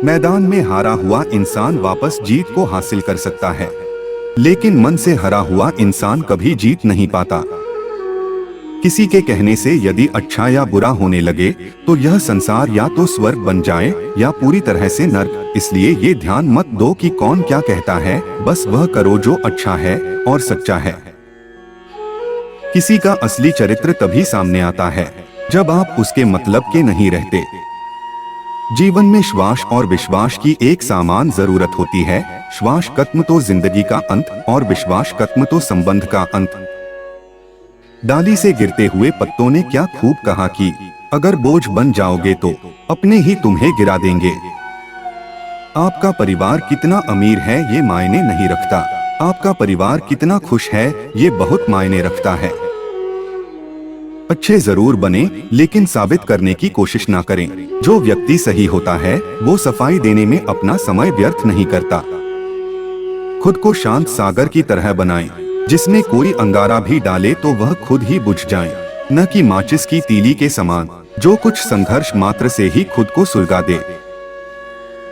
मैदान में हारा हुआ इंसान वापस जीत को हासिल कर सकता है, लेकिन मन से हरा हुआ इंसान कभी जीत नहीं पाता। किसी के कहने से यदि अच्छा या बुरा होने लगे तो यह संसार या तो स्वर्ग बन जाए या पूरी तरह से नर्क। इसलिए ये ध्यान मत दो कि कौन क्या कहता है, बस वह करो जो अच्छा है और सच्चा है। किसी का असली चरित्र तभी सामने आता है जब आप उसके मतलब के नहीं रहते। जीवन में श्वास और विश्वास की एक समान जरूरत होती है। श्वास खत्म तो जिंदगी का अंत और विश्वास खत्म तो संबंध का अंत। डाली से गिरते हुए पत्तों ने क्या खूब कहा कि अगर बोझ बन जाओगे तो अपने ही तुम्हें गिरा देंगे। आपका परिवार कितना अमीर है ये मायने नहीं रखता, आपका परिवार कितना खुश है ये बहुत मायने रखता है। अच्छे जरूर बने लेकिन साबित करने की कोशिश ना करें। जो व्यक्ति सही होता है वो सफाई देने में अपना समय व्यर्थ नहीं करता। खुद को शांत सागर की तरह बनाएं, जिसमें कोई अंगारा भी डाले तो वह खुद ही बुझ जाए, न कि माचिस की तीली के समान जो कुछ संघर्ष मात्र से ही खुद को सुलगा दे।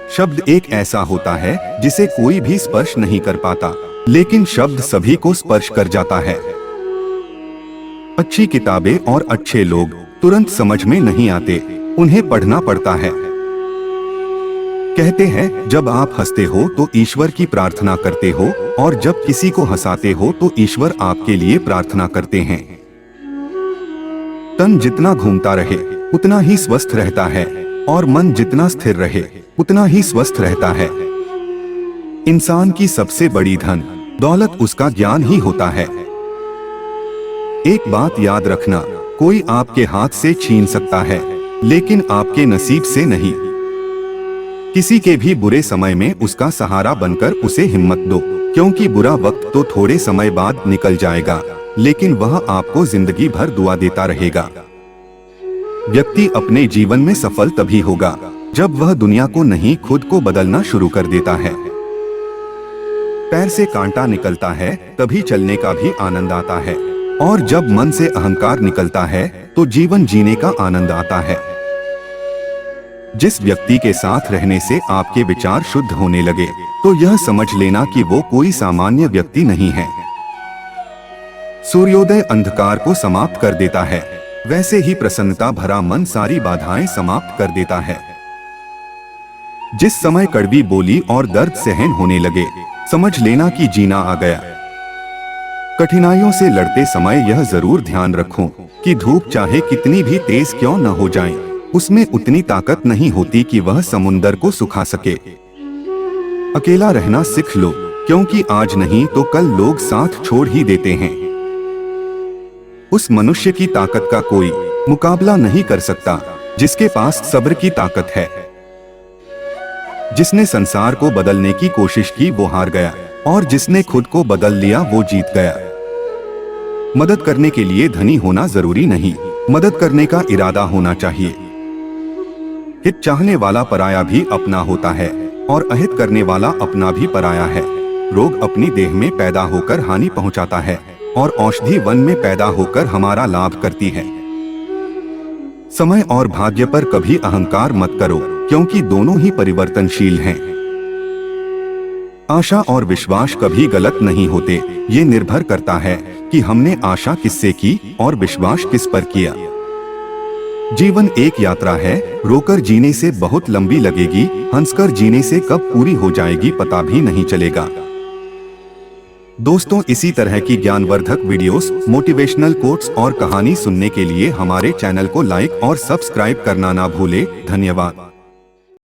शब्द एक ऐसा होता है जिसे कोई भी स्पर्श नहीं कर पाता, लेकिन शब्द सभी को स्पर्श कर जाता है। अच्छी किताबें और अच्छे लोग तुरंत समझ में नहीं आते, उन्हें पढ़ना पड़ता है। कहते हैं जब आप हंसते हो तो ईश्वर की प्रार्थना करते हो और जब किसी को हंसाते हो तो ईश्वर आपके लिए प्रार्थना करते हैं। तन जितना घूमता रहे उतना ही स्वस्थ रहता है और मन जितना स्थिर रहे उतना ही स्वस्थ रहता है। इंसान की सबसे बड़ी धन दौलत उसका ज्ञान ही होता है। एक बात याद रखना, कोई आपके हाथ से छीन सकता है लेकिन आपके नसीब से नहीं। किसी के भी बुरे समय में उसका सहारा बनकर उसे हिम्मत दो, क्योंकि बुरा वक्त तो थोड़े समय बाद निकल जाएगा लेकिन वह आपको जिंदगी भर दुआ देता रहेगा। व्यक्ति अपने जीवन में सफल तभी होगा जब वह दुनिया को नहीं खुद को बदलना शुरू कर देता है। पैर से कांटा निकलता है तभी चलने का भी आनंद आता है, और जब मन से अहंकार निकलता है तो जीवन जीने का आनंद आता है। जिस व्यक्ति के साथ रहने से आपके विचार शुद्ध होने लगे तो यह समझ लेना कि वो कोई सामान्य व्यक्ति नहीं है। सूर्योदय अंधकार को समाप्त कर देता है, वैसे ही प्रसन्नता भरा मन सारी बाधाएं समाप्त कर देता है। जिस समय कड़वी बोली और दर्द सहन होने लगे समझ लेना कि जीना आ गया। कठिनाइयों से लड़ते समय यह जरूर ध्यान रखो कि धूप चाहे कितनी भी तेज क्यों न हो जाए, उसमें उतनी ताकत नहीं होती कि वह समुंदर को सुखा सके। अकेला रहना सीख लो, क्योंकि आज नहीं तो कल लोग साथ छोड़ ही देते हैं। उस मनुष्य की ताकत का कोई मुकाबला नहीं कर सकता जिसके पास सब्र की ताकत है। जिसने संसार को बदलने की कोशिश की वो हार गया, और जिसने खुद को बदल लिया वो जीत गया। मदद करने के लिए धनी होना जरूरी नहीं, मदद करने का इरादा होना चाहिए। हित चाहने वाला पराया भी अपना होता है और अहित करने वाला अपना भी पराया है। रोग अपनी देह में पैदा होकर हानि पहुंचाता है और औषधि वन में पैदा होकर हमारा लाभ करती है। समय और भाग्य पर कभी अहंकार मत करो, क्योंकि दोनों ही परिवर्तनशील हैं। आशा और विश्वास कभी गलत नहीं होते, ये निर्भर करता है कि हमने आशा किससे की और विश्वास किस पर किया। जीवन एक यात्रा है, रोकर जीने से बहुत लंबी लगेगी, हंसकर जीने से कब पूरी हो जाएगी पता भी नहीं चलेगा। दोस्तों, इसी तरह की ज्ञानवर्धक वीडियोस, मोटिवेशनल कोट्स और कहानी सुनने के लिए हमारे चैनल को लाइक और सब्सक्राइब करना ना भूले। धन्यवाद।